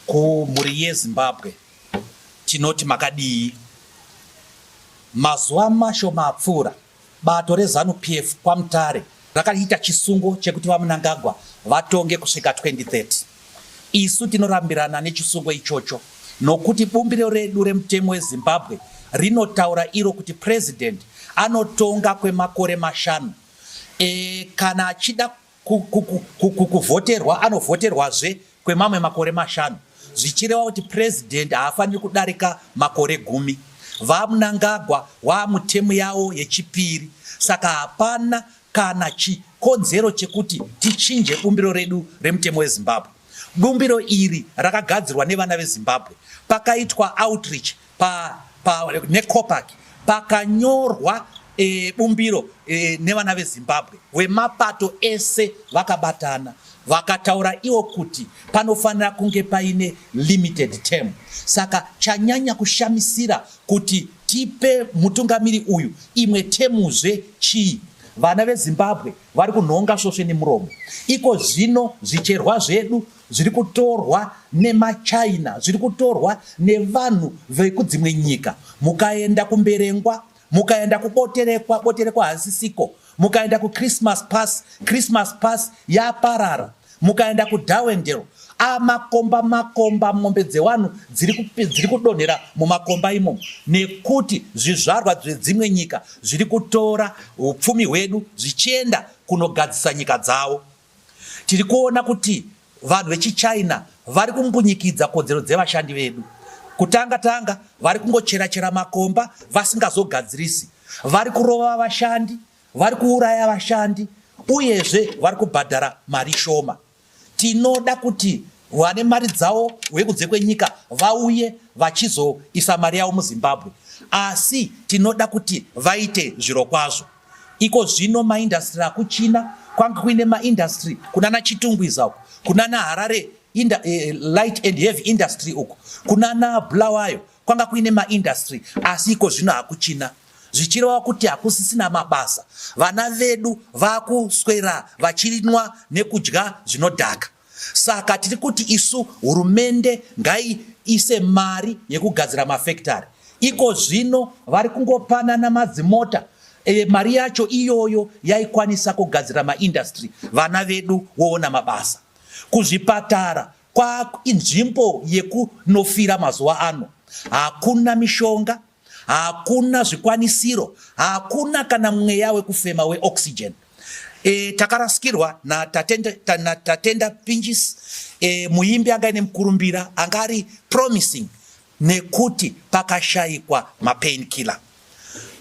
kumhuri yeZimbabwe tinoti makadii. Mazuva mashoma apfuura bato reZANU-PF kwaMutare rakaita chisungo chekuti vaMnangagwa vatonge kusvika 2030. Isu tinorambirana nechisungo ichocho nokuti bumbiro redu remutemo weZimbabwe rinotaura iro kuti president anotonga kwemakore 5. Kana achida kuvhoterwa anovhoterwazve kwemamwe makore 5, zvichireva kuti president haafaniri kudarika makore 10. VaMnangagwa vaamutemu yavo yechipiri, saka hapana kana chikonzero chekuti tichinje bumbiro redu remutemo weZimbabwe. Bumbiro iri rakagadzirwa nevana veZimbabwe, pakaitwa outreach neCOPAC, pakanyorwa bumbiro nevana veZimbabwe wemapato ese vakabatana vakataura iwo kuti panofanira kunge paine limited term. Saka chanyanya kushamisira kuti tipe mutungamiri uyu imwe temuzve chii. Vana veZimbabwe vari kunhonga svosve nemuromo. Iko zvino zvicherwa zvedu zviri kutorwa nemaChina, zviri kutorwa nevanhu vekudzimwe nyika. Mukaenda kumberengwa, mukaenda kuboterekwa hasisiko, mukaenda kuChristmas pass yaparara, mukaenda kuDarwendale, makomba mombe dzevanhu dziri kudonhera mumakomba imomo, nekuti zvizvarwa zvedzimwe nyika zviri kutora upfumi hwedu zvichienda kunogadzisa nyika dzavo. Tiri kuona kuti vanhu vechiChina vari kumbunyikidza kodzero dzevashandi vedu. Kutanga vari kungochera makomba vasingazogadzirisi, vari kurova vashandi, vari kuuraya vashandi, uyezve vari kubhadhara mari shoma. Tinoda kuti vane mari dzavo wekudze kwenyika vauye vachizoisa mari yavo muZimbabwe, asi tinoda kuti vaite zviro kwazvo. Iko zvino maindastri akuchina, kwanga kuine maindastri kunana Chitungwiza uku, kunana Harare light and heavy industry uku, kunana Bulawayo kwanga kuine maindastri, asi iko zvino hakuchina. Zvichireva kuti hakusisina mabasa. Vana vedu vakuswera vachirinwa nekudya zvinodhaka. Saka tiri kuti isu hurumende ngaiise mari yekugadzira mafactory. Iko zvino vari kungopanana madzimota, mari yacho iyoyo yaikwanisa kugadzira maindastri, vana vedu voona mabasa. Kuzvipatara kwainzvimbo yekunofira mazuva ano. Hakuna mishonga, hakuna zvikwanisiro, hakuna kana mweya wekufema weoxygen. Takarasikirwa naTatenda Pinchis, muimbi anga ine mukurumbira angari promising, nekuti pakashayikwa mapainkiller.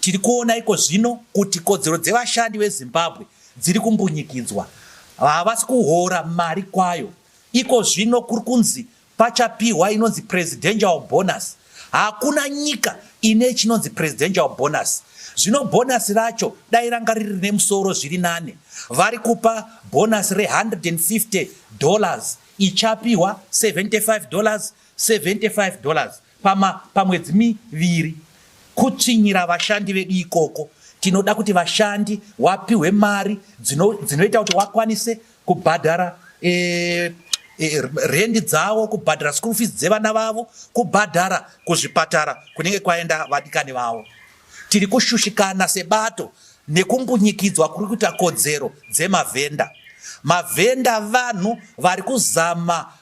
Tiri kuona iko zvino kuti kodzero dzevashandi veZimbabwe dziri kumbunyikidzwa, havasi kuhora mari kwayo. Iko zvino kuri kunzi pachapiwa inonzi presidential bonus. Hakuna nyika ine chinonzi presidential bonus. Zvino bonus racho dai ranga riri nemusoro zviri nane. Vari kupa bonus $150, ichapiwa $75 pamwedzi miviri. Kutsvinyira vashandi vedu ikoko. Tinoda kuti vashandi wapiwe mari dzinoita kuti wakwanise kubhadhara rendi dzavo, kubhadhara school fees dzevana vavo, kubhadhara kuzvipatara kunenge kwaenda vadikani vavo. Tiri kushushikana sebato nekumbunyikidzwa kuri kuita kodzero dzemavhenda. Mavhenda vanhu vari kuzama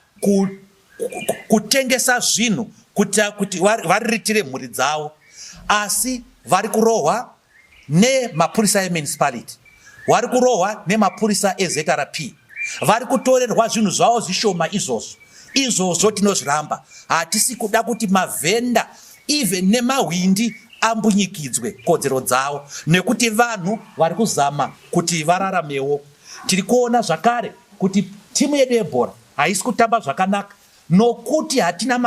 kutengesa zvinhu kuti variritire mhuri dzavo, asi vari kurohwa nemapurisa emunicipality, vari kurohwa nemapurisa eZRP, vari kutorerwa zvinhu zvavo zvishoma izvozvo tinozviramba. Hatisi kuda kuti mavhenda even nemahwindi ambunyikidzwe kodzero dzavo, nekuti vanhu vari kuzama kuti vararamewo. Tiri kuona zvakare kuti timu yedu yebhora haisi kutamba zvakanaka, nokuti hatina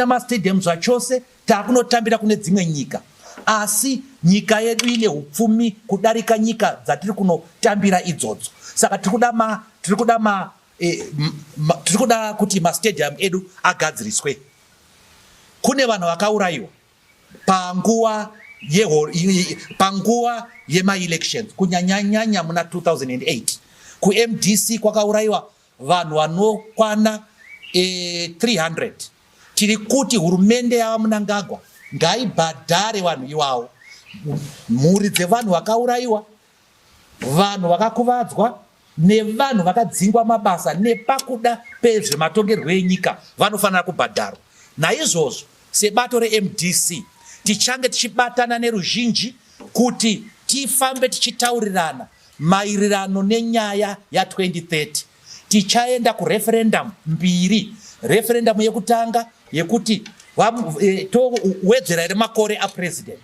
mastadium zvachose, takunotambira kune dzimwe nyika. Asi nyika yedu ine hupfumi kudarika nyika dzatiri kunotambira idzodzo. Saka tiri kuda kuti mastadium edu agadziriswe. Kune vanhu vakaurayiwa panguva yema-elections, kunyanyanyanya muna 2008. KuMDC kwakaurayiwa vanhu vanokwana 300 tiri kuti hurumende yavaMnangagwa ngaibhadhare vanhu ivavo, mhuri dzevanhu vakaurayiwa, vanhu vakakuvadzwa nevanhu vakadzingwa mabasa nepakuda pezvematongerwo enyika vanofanira kubhadharwa. Naizvozvo sebato reMDC tichange tichibatana neruzhinji kuti tifambe tichitaurirana maererano nenyaya ya2030. Tichaenda kureferendum mbiri, referendum yekutanga yekuti towedzera here makore apresident,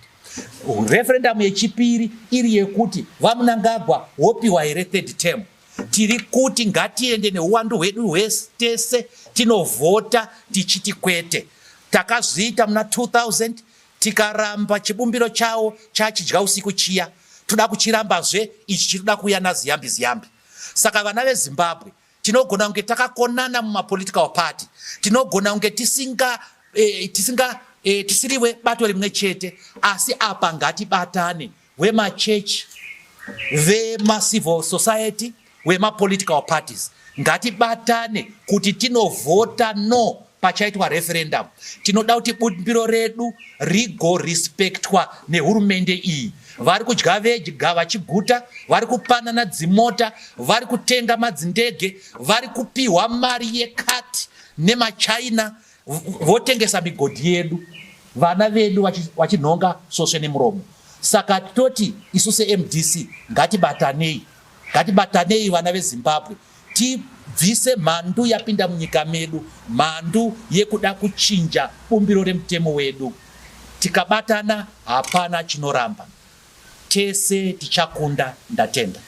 referendum yechipiri iri yekuti vaMnangagwa wopiwa here third term. Tiri kuti ngatiende neuwandu hwedu hwese tinovhota tichiti kwete. Takazviita muna 2000 tikaramba chibumbiro chawo chachidya usiku chiya, toda kuchirambazve ichi chirikuda kuuya naziyambi. Saka vana veZimbabwe tinogona kunge takakonana mumapolitical party, tinogona kunge tisiriwe bato rimwe chete, asi apa ngatibatane, wemachechi, vemacivil society, wemapolitical parties, ngatibatane kuti tinovhota no pachaitwa referendum. Tinoda kuti bumbiro redu rigorespektwa nehurumende iyi. Vari kudya vega vachiguta, vari kupanana dzimota, vari kutenga madzindege, vari kupiwa mari yekati nemaChina, votengesa migodhi yedu, vana vedu vachinhonga soswe nemuromo. Saka toti isu seMDC ngatibatanei vana veZimbabwe, tibvise mhandu yapinda munyika medu, mhandu yekuda kuchinja bumbiro remutemo wedu. Tikabatana hapana chinoramba, tese tichakunda, ndatenda.